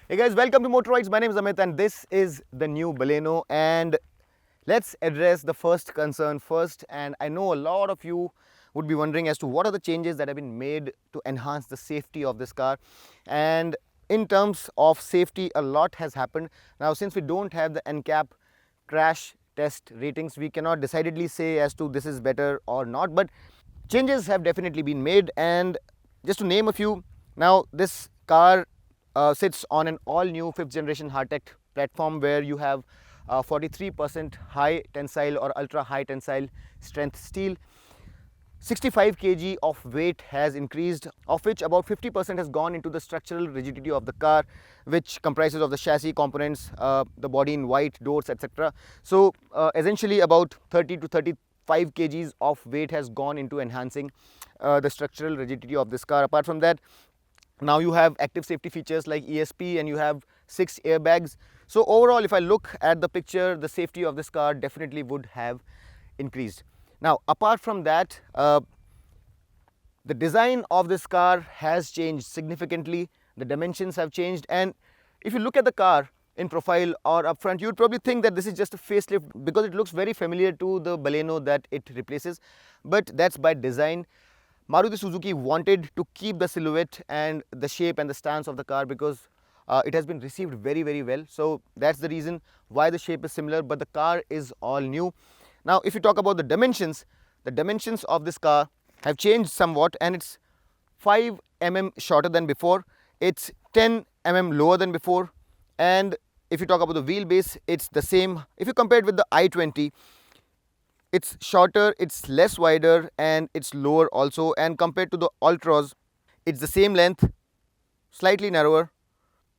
Hey guys, welcome to Motorites. My name is Amit and this is the new Baleno, and let's address the first concern first. And I know a lot of you would be wondering as to what are the changes that have been made to enhance the safety of this car. And in terms of safety, a lot has happened. Now, since we don't have the NCAP crash test ratings, we cannot decidedly say as to this is better or not, but changes have definitely been made. And just to name a few, now this car sits on an all new 5th generation hardtech platform where you have 43% high tensile or ultra high tensile strength steel. 65 kg of weight has increased, of which about 50% has gone into the structural rigidity of the car, which comprises of the chassis components, the body in white, doors, etc. So essentially about 30 to 35 kgs of weight has gone into enhancing the structural rigidity of this car. Apart from that, now you have active safety features like ESP and you have 6 airbags. So overall, if I look at the picture, the safety of this car definitely would have increased. Now, apart from that, the design of this car has changed significantly. The dimensions have changed, and if you look at the car in profile or up front, you'd probably think that this is just a facelift because it looks very familiar to the Baleno that it replaces, but that's by design. Maruti Suzuki wanted to keep the silhouette and the shape and the stance of the car because it has been received very well. So that's the reason why the shape is similar, but the car is all new. Now, if you talk about the dimensions of this car have changed somewhat, and it's 5 mm shorter than before. It's 10 mm lower than before. And if you talk about the wheelbase, it's the same. If you compare it with the i20, it's shorter, it's less wider, and it's lower also. And compared to the Ultras, it's the same length, slightly narrower,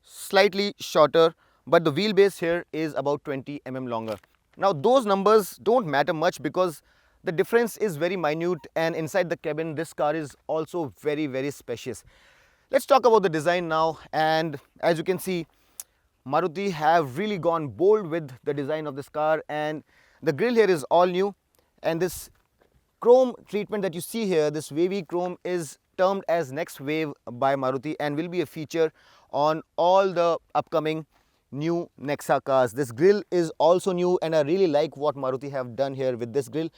slightly shorter, but the wheelbase here is about 20 mm longer. Now, those numbers don't matter much because the difference is very minute, and inside the cabin this car is also very spacious. Let's talk about the design now, and as you can see, Maruti have really gone bold with the design of this car, and the grille here is all new, and this chrome treatment that you see here, this wavy chrome, is termed as Next Wave by Maruti and will be a feature on all the upcoming new Nexa cars. This grille is also new, and I really like what Maruti have done here with this grille.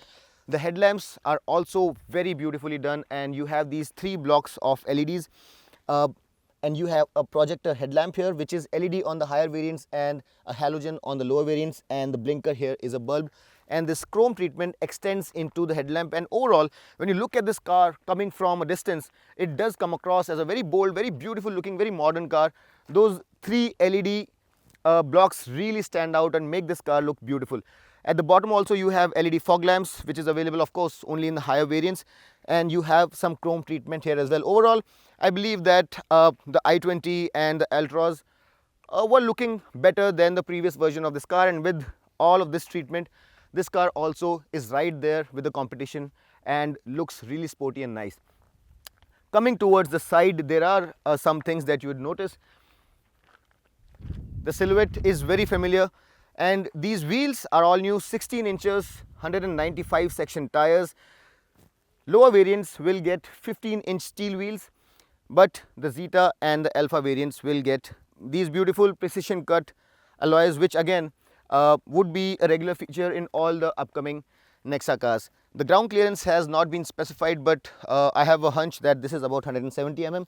The headlamps are also very beautifully done, and you have these 3 blocks of LEDs, and you have a projector headlamp here which is LED on the higher variants and a halogen on the lower variants, and the blinker here is a bulb, and this chrome treatment extends into the headlamp. And overall, when you look at this car coming from a distance, it does come across as a very bold, very beautiful looking, very modern car. Those 3 LED blocks really stand out and make this car look beautiful. At the bottom also you have LED fog lamps, which is available of course only in the higher variants, and you have some chrome treatment here as well. Overall, I believe that the i20 and the Ultras were looking better than the previous version of this car, and with all of this treatment, this car also is right there with the competition and looks really sporty and nice. Coming towards the side, there are some things that you would notice. The silhouette is very familiar, and these wheels are all new, 16 inches, 195 section tires. Lower variants will get 15-inch steel wheels, but the Zeta and the Alpha variants will get these beautiful precision cut alloys, which again would be a regular feature in all the upcoming Nexa cars. The ground clearance has not been specified, but I have a hunch that this is about 170 mm,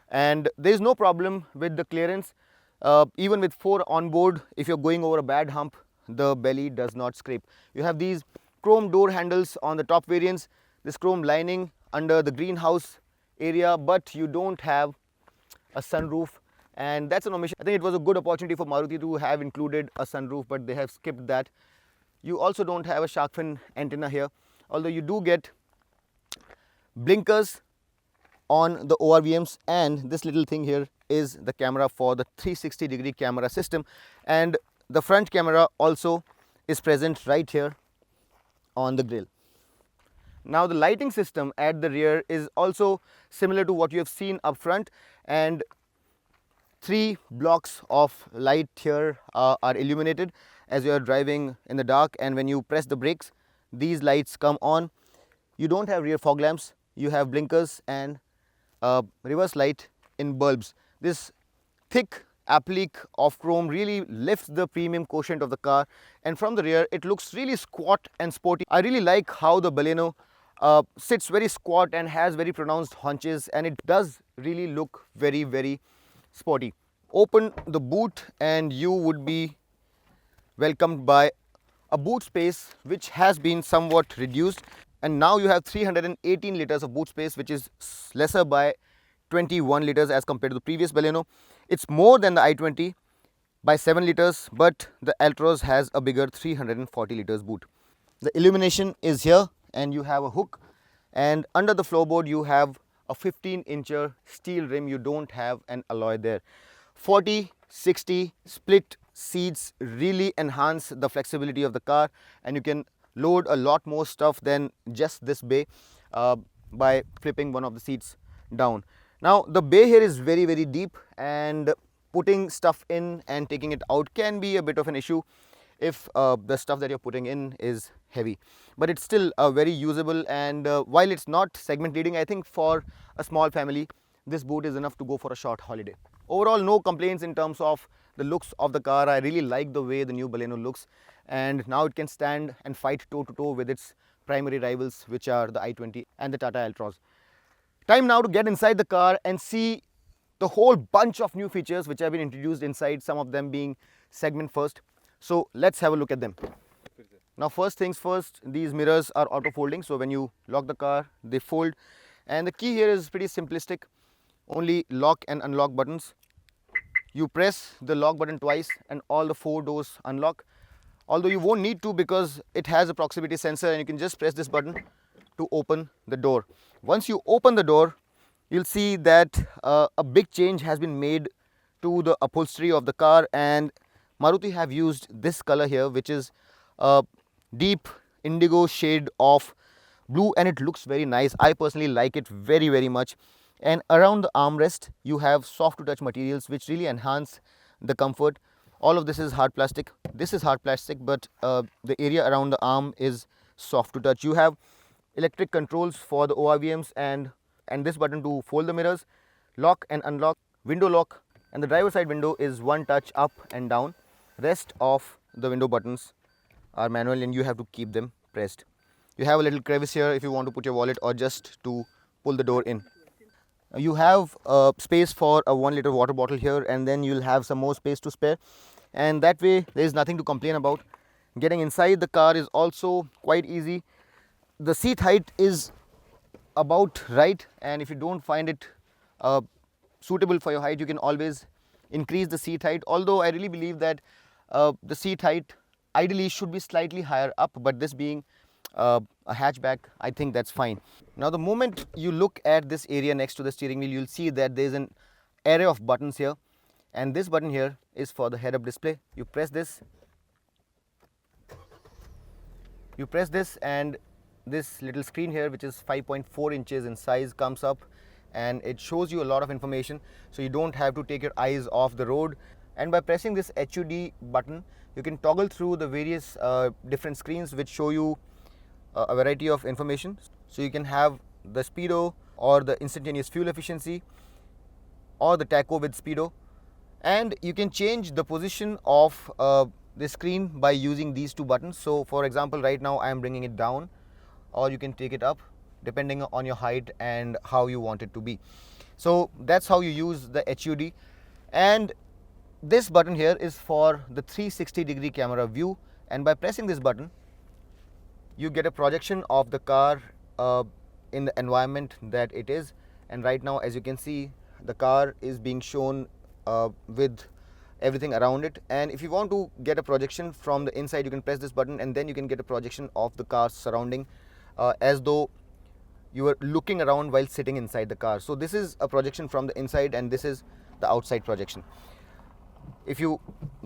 and there is no problem with the clearance. Even with 4 on board, if you're going over a bad hump, the belly does not scrape. You have these chrome door handles on the top variants, this chrome lining under the greenhouse area, but you don't have a sunroof, and that's an omission. I think it was a good opportunity for Maruti to have included a sunroof, but they have skipped that. You also don't have a shark fin antenna here, although you do get blinkers on the ORVMs, and this little thing here is the camera for the 360-degree camera system, and the front camera also is present right here on the grille. Now, the lighting system at the rear is also similar to what you have seen up front, and 3 blocks of light here are illuminated as you are driving in the dark, and when you press the brakes, these lights come on. You don't have rear fog lamps, you have blinkers and reverse light in bulbs. This thick applique of chrome really lifts the premium quotient of the car, and from the rear it looks really squat and sporty. I really like how the Baleno sits very squat and has very pronounced haunches, and it does really look very sporty. Open the boot and you would be welcomed by a boot space which has been somewhat reduced, and now you have 318 liters of boot space, which is lesser by 21 liters as compared to the previous Baleno. It's more than the i20 by 7 liters, but the Altroz has a bigger 340 liters boot. The illumination is here, and you have a hook, and under the floorboard you have a 15-incher steel rim. You don't have an alloy there. 40-60 split seats really enhance the flexibility of the car, and you can load a lot more stuff than just this bay by flipping one of the seats down. Now the bay here is very deep, and putting stuff in and taking it out can be a bit of an issue if the stuff that you're putting in is heavy, but it's still very usable. And while it's not segment leading, I think for a small family this boot is enough to go for a short holiday. Overall, no complaints in terms of the looks of the car. I really like the way the new Baleno looks, and now it can stand and fight toe to toe with its primary rivals, which are the i20 and the Tata Altroz. Time now to get inside the car and see the whole bunch of new features which have been introduced inside, some of them being segment first. So let's have a look at them. Now first things first, these mirrors are auto folding, so when you lock the car they fold, and the key here is pretty simplistic. Only lock and unlock buttons. You press the lock button twice and all the 4 doors unlock, although you won't need to because it has a proximity sensor, and you can just press this button to open the door. Once you open the door, you'll see that a big change has been made to the upholstery of the car, and Maruti have used this color here, which is a deep indigo shade of blue, and it looks very nice. I personally like it very much. And around the armrest you have soft to touch materials which really enhance the comfort. All of this is hard plastic. This is hard plastic, but the area around the arm is soft to touch. You have electric controls for the ORVMs and this button to fold the mirrors, lock and unlock, window lock, and the driver side window is one touch up and down. Rest of the window buttons are manual, and you have to keep them pressed. You have a little crevice here if you want to put your wallet or just to pull the door in. You have space for a 1 liter water bottle here, and then you'll have some more space to spare, and that way there is nothing to complain about. Getting inside the car is also quite easy. The seat height is about right, and if you don't find it suitable for your height, you can always increase the seat height, although I really believe that the seat height ideally should be slightly higher up, but this being a hatchback, I think that's fine. Now the moment you look at this area next to the steering wheel, you'll see that there's an array of buttons here, and this button here is for the head-up display. You press this and this little screen here, which is 5.4 inches in size, comes up, and it shows you a lot of information, so you don't have to take your eyes off the road. And by pressing this HUD button, you can toggle through the various different screens which show you a variety of information. So you can have the speedo, or the instantaneous fuel efficiency, or the tacho with speedo, and you can change the position of the screen by using these 2 buttons. So for example, right now I am bringing it down, or you can take it up depending on your height and how you want it to be. So that's how you use the HUD. And this button here is for the 360-degree camera view, and by pressing this button you get a projection of the car in the environment that it is. And right now, as you can see, the car is being shown with everything around it, and if you want to get a projection from the inside, you can press this button, and then you can get a projection of the car's surrounding as though you were looking around while sitting inside the car. So this is a projection from the inside, and this is the outside projection. If you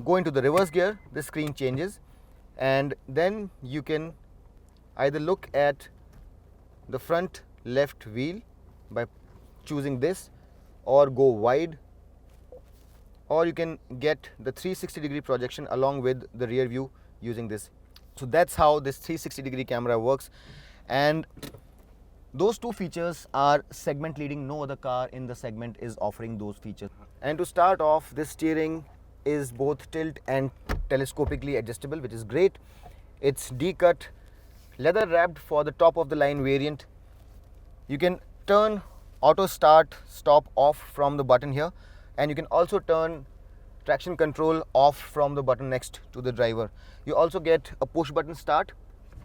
go into the reverse gear, the screen changes, and then you can either look at the front left wheel by choosing this, or go wide, or you can get the 360-degree projection along with the rear view using this. So that's how this 360-degree camera works, and those 2 features are segment leading. No other car in the segment is offering those features. And to start off, this steering is both tilt and telescopically adjustable, which is great. It's D-cut, leather wrapped for the top of the line variant. You can turn auto start stop off from the button here, and you can also turn traction control off from the button next to the driver. You also get a push button start.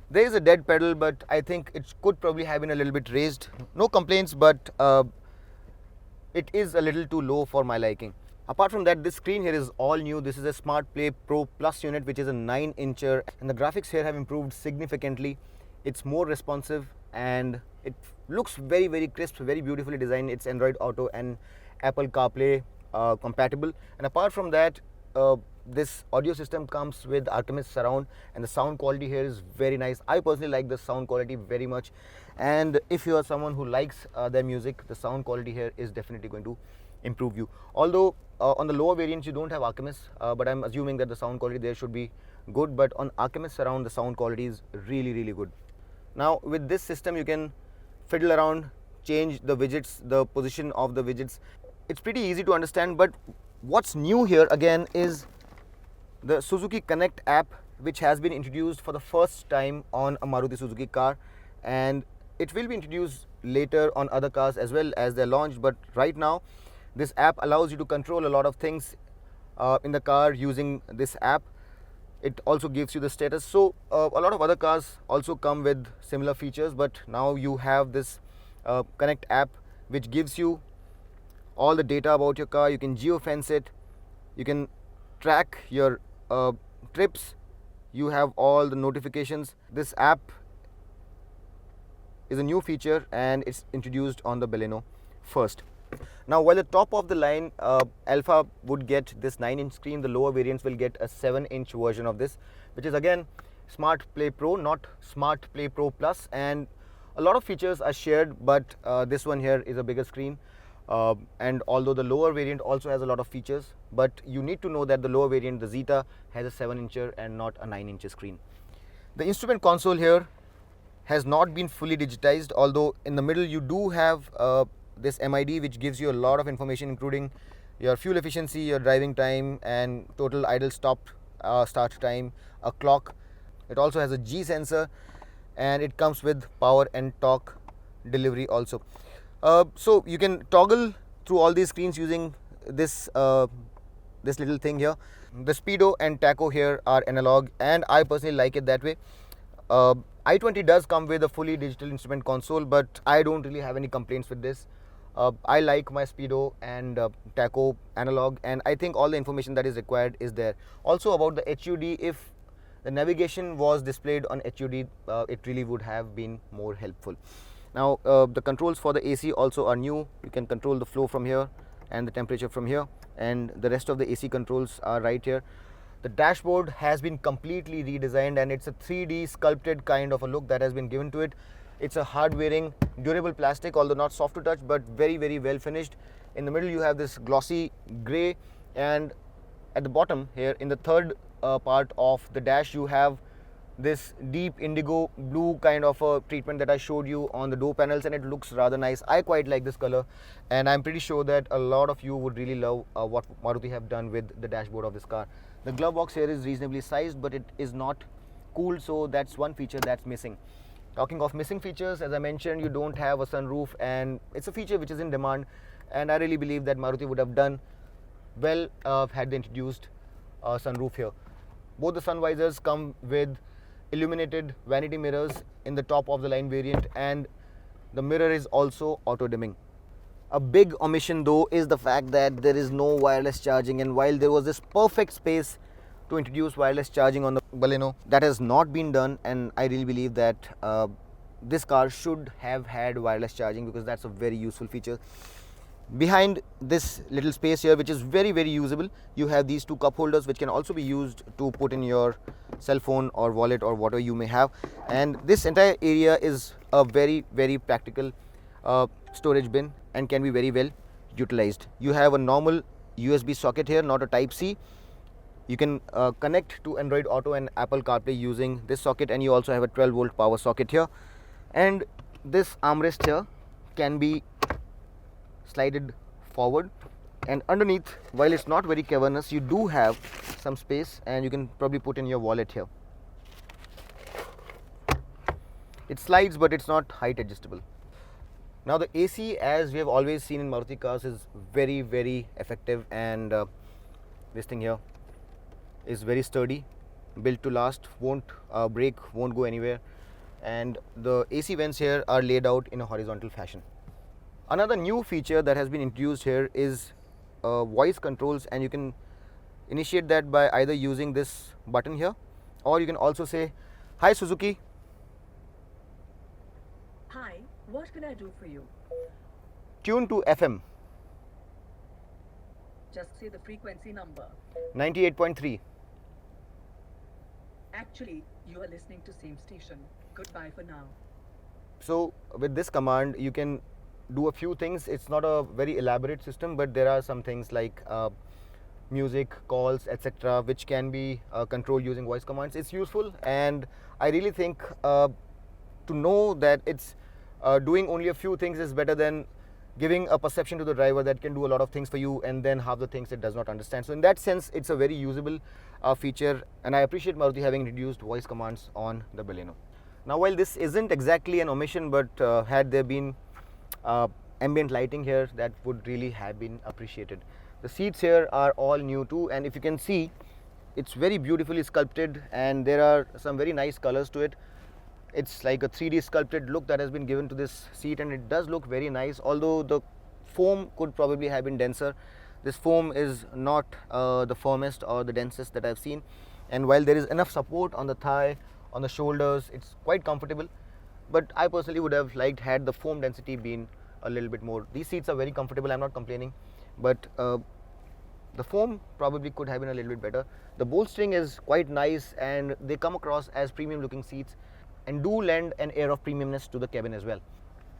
There is a dead pedal, but I think it could probably have been a little bit raised. No complaints, but it is a little too low for my liking. Apart from that, this screen here is all new. This is a Smart Play Pro Plus unit, which is a 9-incher, and the graphics here have improved significantly. It's more responsive and it looks very crisp, very beautifully designed. It's Android Auto and Apple CarPlay compatible. And apart from that, this audio system comes with Archimist Surround, and the sound quality here is very nice. I personally like the sound quality very much, and if you are someone who likes their music, the sound quality here is definitely going to improve you. Although on the lower variants you don't have Archimist, but I'm assuming that the sound quality there should be good. But on Archimist Surround, the sound quality is really good. Now with this system you can fiddle around, change the widgets, the position of the widgets. It's pretty easy to understand. But what's new here again is the Suzuki Connect app, which has been introduced for the first time on a Maruti Suzuki car, and it will be introduced later on other cars as well as they're launched. But right now this app allows you to control a lot of things in the car using this app. It also gives you the status. So a lot of other cars also come with similar features, but now you have this Connect app, which gives you all the data about your car. You can geofence it, you can track your trips, you have all the notifications. This app is a new feature and it's introduced on the Baleno first. Now while the top of the line Alpha would get this 9-inch screen, the lower variants will get a 7-inch version of this, which is again Smart Play Pro, not Smart Play Pro Plus. And a lot of features are shared, but this one here is a bigger screen. And although the lower variant also has a lot of features, but you need to know that the lower variant, the Zeta, has a 7-incher and not a 9-inch screen. The instrument console here has not been fully digitized, although in the middle you do have this MID, which gives you a lot of information, including your fuel efficiency, your driving time, and total idle stop start time, a clock. It also has a G sensor, and it comes with power and torque delivery also. So you can toggle through all these screens using this this little thing here. The speedo and tacho here are analog, and I personally like it that way. i20 does come with a fully digital instrument console, but I don't really have any complaints with this. I like my speedo and tacho analog, and I think all the information that is required is there. Also about the HUD, if the navigation was displayed on HUD, it really would have been more helpful. Now the controls for the AC also are new. You can control the flow from here and the temperature from here, and the rest of the AC controls are right here. The dashboard has been completely redesigned, and it's a 3D sculpted kind of a look that has been given to it. It's a hard wearing, durable plastic, although not soft to touch, but very well finished. In the middle you have this glossy grey, and at the bottom here in the third part of the dash you have this deep indigo blue kind of a treatment that I showed you on the door panels, and it looks rather nice. I quite like this color, and I'm pretty sure that a lot of you would really love what Maruti have done with the dashboard of this car. The glove box here is reasonably sized, but it is not cooled, so that's one feature that's missing. Talking of missing features, as I mentioned, you don't have a sunroof, and it's a feature which is in demand, and I really believe that Maruti would have done well had they introduced a sunroof here. Both the sun visors come with illuminated vanity mirrors in the top of the line variant, and the mirror is also auto dimming. A big omission though is the fact that there is no wireless charging, and while there was this perfect space to introduce wireless charging on the Baleno, that has not been done, and I really believe that this car should have had wireless charging, because that's a very useful feature. Behind this little space here, which is very usable, you have these two cup holders which can also be used to put in your cell phone or wallet or whatever you may have, and this entire area is a very practical storage bin and can be very well utilized. You have a normal USB socket here, not a type C. You can connect to Android Auto and Apple CarPlay using this socket, and you also have a 12-volt power socket here, and this armrest here can be slided forward, And underneath, while it's not very cavernous, you do have some space and you can probably put in your wallet here. It slides, but it's not height adjustable. Now the AC, as we have always seen in Maruti cars, is very, very effective, and this thing here is very sturdy, built to last, won't break, won't go anywhere, and the AC vents here are laid out in a horizontal fashion. Another new feature that has been introduced here is voice controls, and you can initiate that by either using this button here, or you can also say, "Hi Suzuki." Hi, what can I do for you? Tune to FM. Just say the frequency number. 98.3. Actually, you are listening to same station. Goodbye for now. So with this command you can do a few things. It's not a very elaborate system, but there are some things like music, calls, etc., which can be controlled using voice commands. It's useful, and I really think to know that it's doing only a few things is better than giving a perception to the driver that can do a lot of things for you and then half the things it does not understand. So in that sense, it's a very usable feature, and I appreciate Maruti having introduced voice commands on the Baleno. Now, while this isn't exactly an omission, but had there been ambient lighting here, that would really have been appreciated. The seats here are all new too, and if you can see, it's very beautifully sculpted, and there are some very nice colors to it. It's like a 3D sculpted look that has been given to this seat, and it does look very nice, although the foam could probably have been denser. This foam is not the firmest or the densest that I've seen, and while there is enough support on the thigh, on the shoulders, it's quite comfortable, but I personally would have liked had the foam density been a little bit more. These seats are very comfortable, I'm not complaining, but the foam probably could have been a little bit better. The bolstering is quite nice, and they come across as premium looking seats and do lend an air of premiumness to the cabin as well.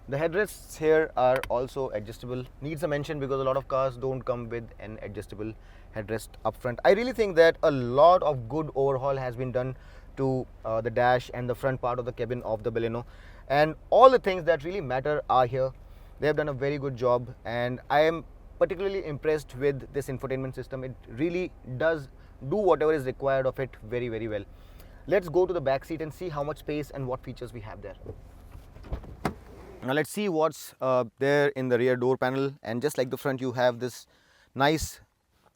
The headrests here are also adjustable. Needs a mention because a lot of cars don't come with an adjustable headrest up front. I really think that a lot of good overhaul has been done to the dash and the front part of the cabin of the Baleno, and all the things that really matter are here. They have done a very good job, and I am particularly impressed with this infotainment system. It really does do whatever is required of it very, very well. Let's go to the back seat and see how much space and what features we have there. Now let's see what's there in the rear door panel, and just like the front, you have this nice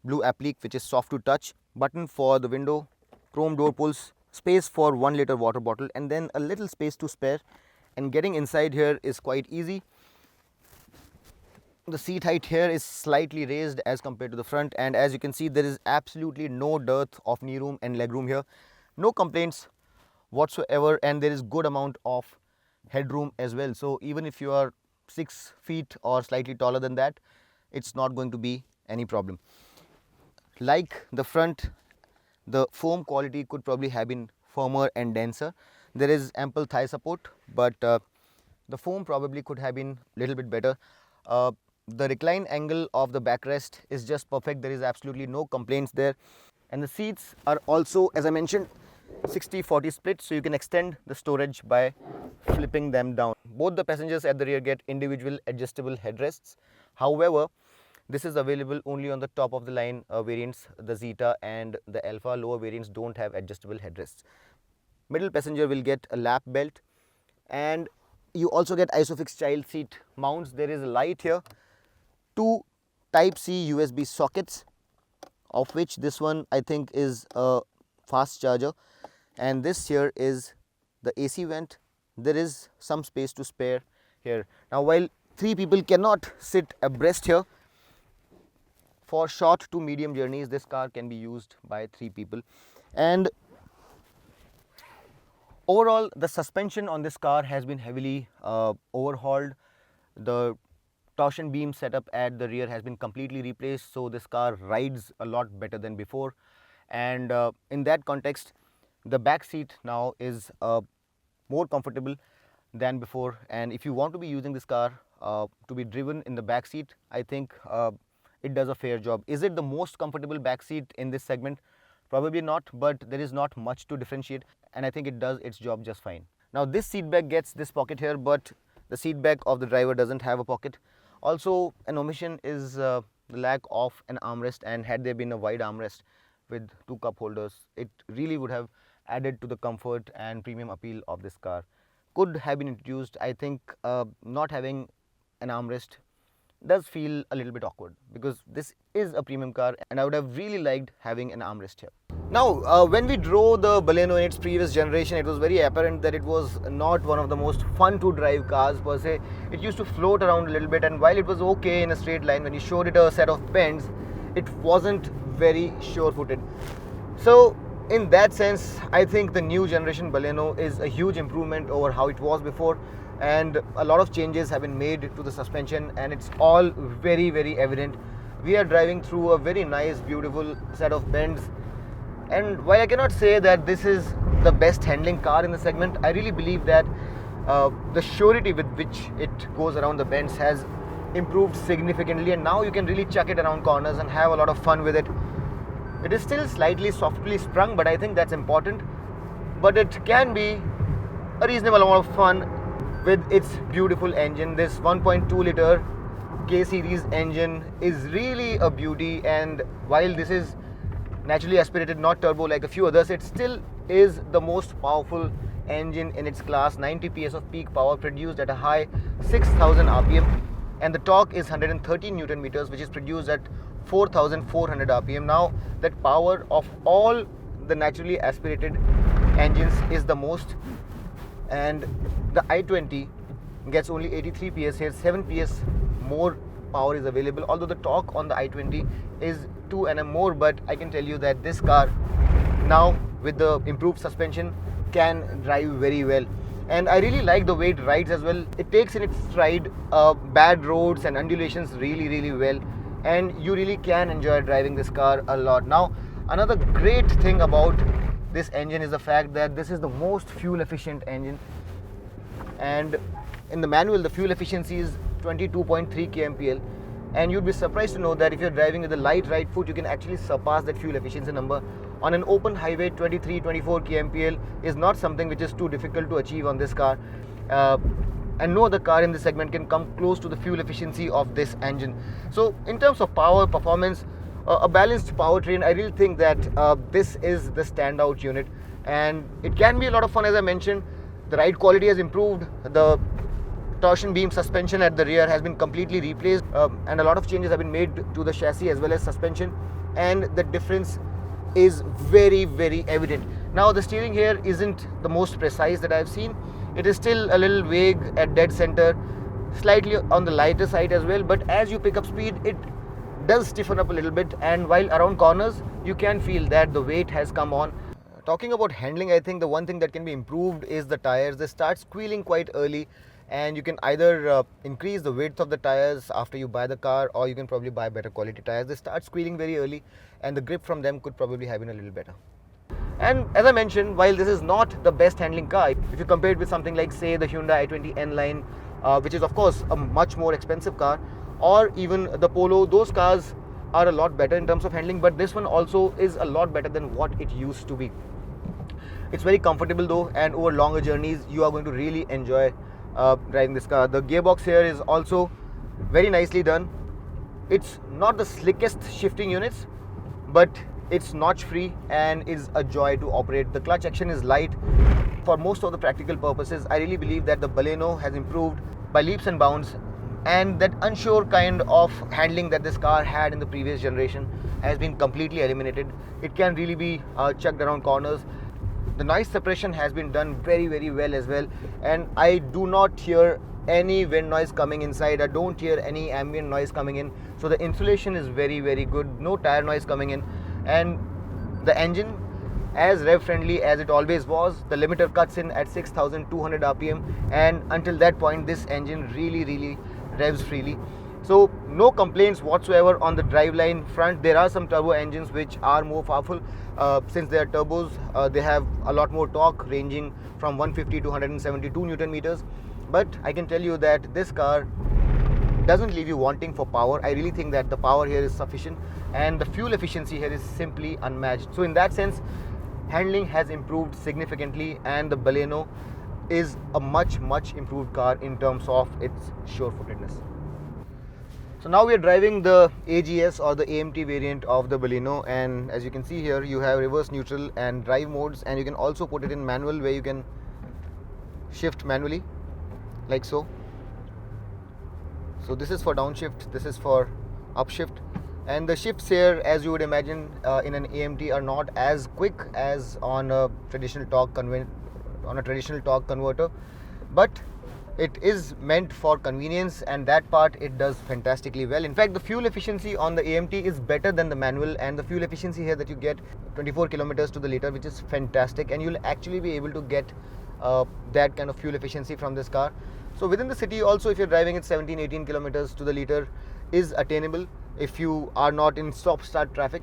blue applique which is soft to touch, button for the window, chrome door pulls, space for 1 liter water bottle, and then a little space to spare, and getting inside here is quite easy. The seat height here is slightly raised as compared to the front, and as you can see, there is absolutely no dearth of knee room and leg room here. No complaints whatsoever, and there is good amount of headroom as well. So even if you are 6 feet or slightly taller than that, it's not going to be any problem. Like the front, the foam quality could probably have been firmer and denser. There is ample thigh support, but the foam probably could have been a little bit better. The recline angle of the backrest is just perfect. There is absolutely no complaints there, and the seats are also, as I mentioned, 60-40 split, so you can extend the storage by flipping them down. Both the passengers at the rear get individual adjustable headrests. However, this is available only on the top of the line variants. The Zeta and the Alpha lower variants don't have adjustable headrests. Middle passenger will get a lap belt, and you also get ISOFIX child seat mounts. There is a light here, 2 Type-C USB sockets, of which this one I think is a fast charger, and this here is the AC vent. There is some space to spare here. Now, while 3 people cannot sit abreast here, for short to medium journeys this car can be used by 3 people. And overall, the suspension on this car has been heavily overhauled. The torsion beam setup at the rear has been completely replaced, so this car rides a lot better than before. And in that context, the back seat now is more comfortable than before, and if you want to be using this car to be driven in the back seat, I think it does a fair job. Is it the most comfortable back seat in this segment? Probably not, but there is not much to differentiate, and I think it does its job just fine. Now this seat back gets this pocket here, but the seat back of the driver doesn't have a pocket. Also, an omission is the lack of an armrest, and had there been a wide armrest with 2 cup holders, it really would have added to the comfort and premium appeal of this car. Could have been introduced. I think not having an armrest does feel a little bit awkward, because this is a premium car and I would have really liked having an armrest here. Now, when we drove the Baleno in its previous generation, it was very apparent that it was not one of the most fun to drive cars per se. It used to float around a little bit, and while it was okay in a straight line, when you showed it a set of bends, it wasn't very sure-footed. So in that sense, I think the new generation Baleno is a huge improvement over how it was before, and a lot of changes have been made to the suspension, and it's all very, very evident. We are driving through a very nice, beautiful set of bends, and while I cannot say that this is the best handling car in the segment, I really believe that the surety with which it goes around the bends has improved significantly, and now you can really chuck it around corners and have a lot of fun with it. It is still slightly softly sprung, but I think that's important. But it can be a reasonable amount of fun with its beautiful engine. This 1.2 liter K series engine is really a beauty, and while this is naturally aspirated, not turbo like a few others, it still is the most powerful engine in its class. 90 PS of peak power produced at a high 6000 rpm, and the torque is 113 newton meters, which is produced at 4400 rpm. Now, that power of all the naturally aspirated engines is the most, and the i20 gets only 83 PS here. 7 PS more power is available, although the torque on the i20 is 2 Nm more. But I can tell you that this car now, with the improved suspension, can drive very well, and I really like the way it rides as well. It takes in its stride bad roads and undulations really, really well, and you really can enjoy driving this car a lot. Now, another great thing about this engine is the fact that this is the most fuel efficient engine, and in the manual the fuel efficiency is 22.3 kmpl, and you'd be surprised to know that if you're driving with a light right foot, you can actually surpass that fuel efficiency number. On an open highway, 23-24 kmpl is not something which is too difficult to achieve on this car, and no other car in this segment can come close to the fuel efficiency of this engine. So in terms of power, performance, a balanced powertrain, I really think that this is the standout unit, and it can be a lot of fun. As I mentioned, the ride quality has improved. The torsion beam suspension at the rear has been completely replaced, and a lot of changes have been made to the chassis as well as suspension, and the difference is very, very evident. Now, the steering here isn't the most precise that I've seen. It is still a little vague at dead center, slightly on the lighter side as well, but as you pick up speed, it does stiffen up a little bit, and while around corners, you can feel that the weight has come on. Talking about handling, I think the one thing that can be improved is the tires. They start squealing quite early, and you can either increase the width of the tires after you buy the car, or you can probably buy better quality tires. They start squealing very early, and the grip from them could probably have been a little better. And as I mentioned, while this is not the best handling car, if you compare it with something like, say, the Hyundai i20 N-Line, which is of course a much more expensive car, or even the Polo, those cars are a lot better in terms of handling, but this one also is a lot better than what it used to be. It's very comfortable though, and over longer journeys, you are going to really enjoy driving this car. The gearbox here is also very nicely done. It's not the slickest shifting units, but it's notch free and is a joy to operate. The clutch action is light. For most of the practical purposes, I really believe that the Baleno has improved by leaps and bounds, and that unsure kind of handling that this car had in the previous generation has been completely eliminated. It can really be chucked around corners. The noise suppression has been done very, very well as well, and I do not hear any wind noise coming inside. I don't hear any ambient noise coming in, so the insulation is very, very good. No tire noise coming in, and the engine, as rev friendly as it always was. The limiter cuts in at 6200 rpm, and until that point this engine really revs freely. So no complaints whatsoever on the driveline front. There are some turbo engines which are more powerful. Since they are turbos, they have a lot more torque, ranging from 150 to 172 Newton meters. But I can tell you that this car doesn't leave you wanting for power. I really think that the power here is sufficient, and the fuel efficiency here is simply unmatched. So in that sense, handling has improved significantly, and the Baleno is a much improved car in terms of its sure-footedness. So now we are driving the AGS or the AMT variant of the Baleno, and as you can see here, you have reverse, neutral and drive modes, and you can also put it in manual where you can shift manually like so. So this is for downshift, this is for upshift, and the shifts here, as you would imagine, in an AMT are not as quick as on a traditional torque converter, but it is meant for convenience, and that part it does fantastically well. In fact, the fuel efficiency on the AMT is better than the manual, and the fuel efficiency here that you get 24 kilometers to the liter, which is fantastic, and you'll actually be able to get that kind of fuel efficiency from this car. So within the city also, if you're driving at 17-18 kilometers to the liter, is attainable if you are not in stop start traffic,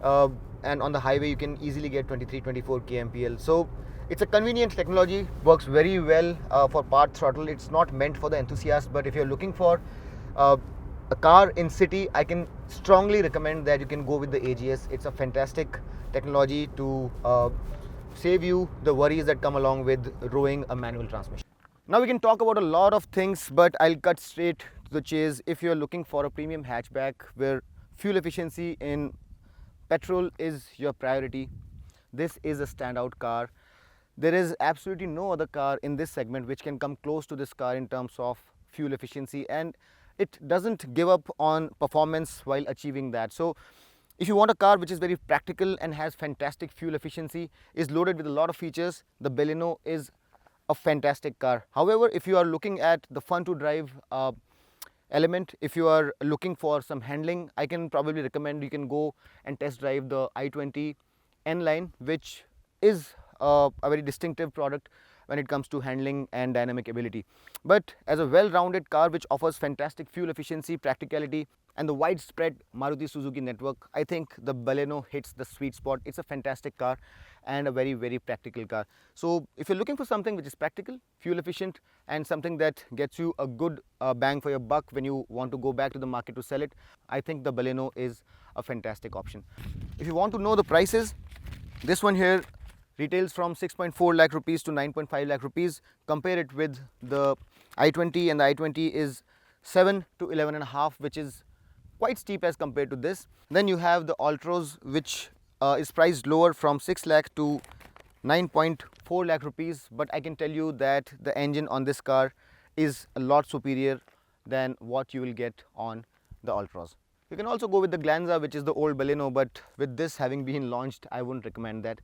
and on the highway you can easily get 23-24 kmpl. So it's a convenient technology, works very well for part throttle. It's not meant for the enthusiast, but if you're looking for a car in city, I can strongly recommend that you can go with the AGS. It's a fantastic technology to save you the worries that come along with rowing a manual transmission. Now we can talk about a lot of things, but I'll cut straight to the chase. If you're looking for a premium hatchback where fuel efficiency in petrol is your priority, this is a standout car. There is absolutely no other car in this segment which can come close to this car in terms of fuel efficiency, and it doesn't give up on performance while achieving that. So if you want a car which is very practical and has fantastic fuel efficiency, is loaded with a lot of features, the Baleno is a fantastic car. However, if you are looking at the fun to drive element, if you are looking for some handling, I can probably recommend you can go and test drive the i20 N line, which is a very distinctive product when it comes to handling and dynamic ability. But as a well-rounded car which offers fantastic fuel efficiency, practicality and the widespread Maruti Suzuki network, I think the Baleno hits the sweet spot. It's a fantastic car and a very, very practical car. So if you're looking for something which is practical, fuel efficient and something that gets you a good bang for your buck when you want to go back to the market to sell it, I think the Baleno is a fantastic option. If you want to know the prices, this one here retails from 6.4 lakh rupees to 9.5 lakh rupees. Compare it with the i20, and the i20 is 7 to 11.5, which is quite steep as compared to this. Then you have the Altros, which is priced lower from 6 lakh to 9.4 lakh rupees, but I can tell you that the engine on this car is a lot superior than what you will get on the Altros. You can also go with the Glanza, which is the old Baleno, but with this having been launched, I wouldn't recommend that.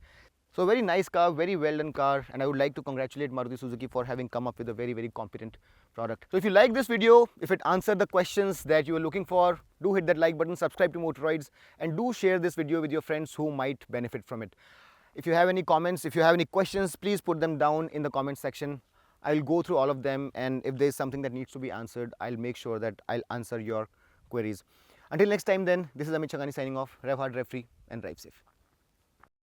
So a very nice car, very well done car, and I would like to congratulate Maruti Suzuki for having come up with a very, very competent product. So if you like this video, if it answered the questions that you were looking for, do hit that like button, subscribe to Motoroids, and do share this video with your friends who might benefit from it. If you have any comments, if you have any questions, please put them down in the comment section. I'll go through all of them, and if there's something that needs to be answered, I'll make sure that I'll answer your queries. Until next time then, this is Amit Chagani signing off. Rev hard, rev free, and drive safe.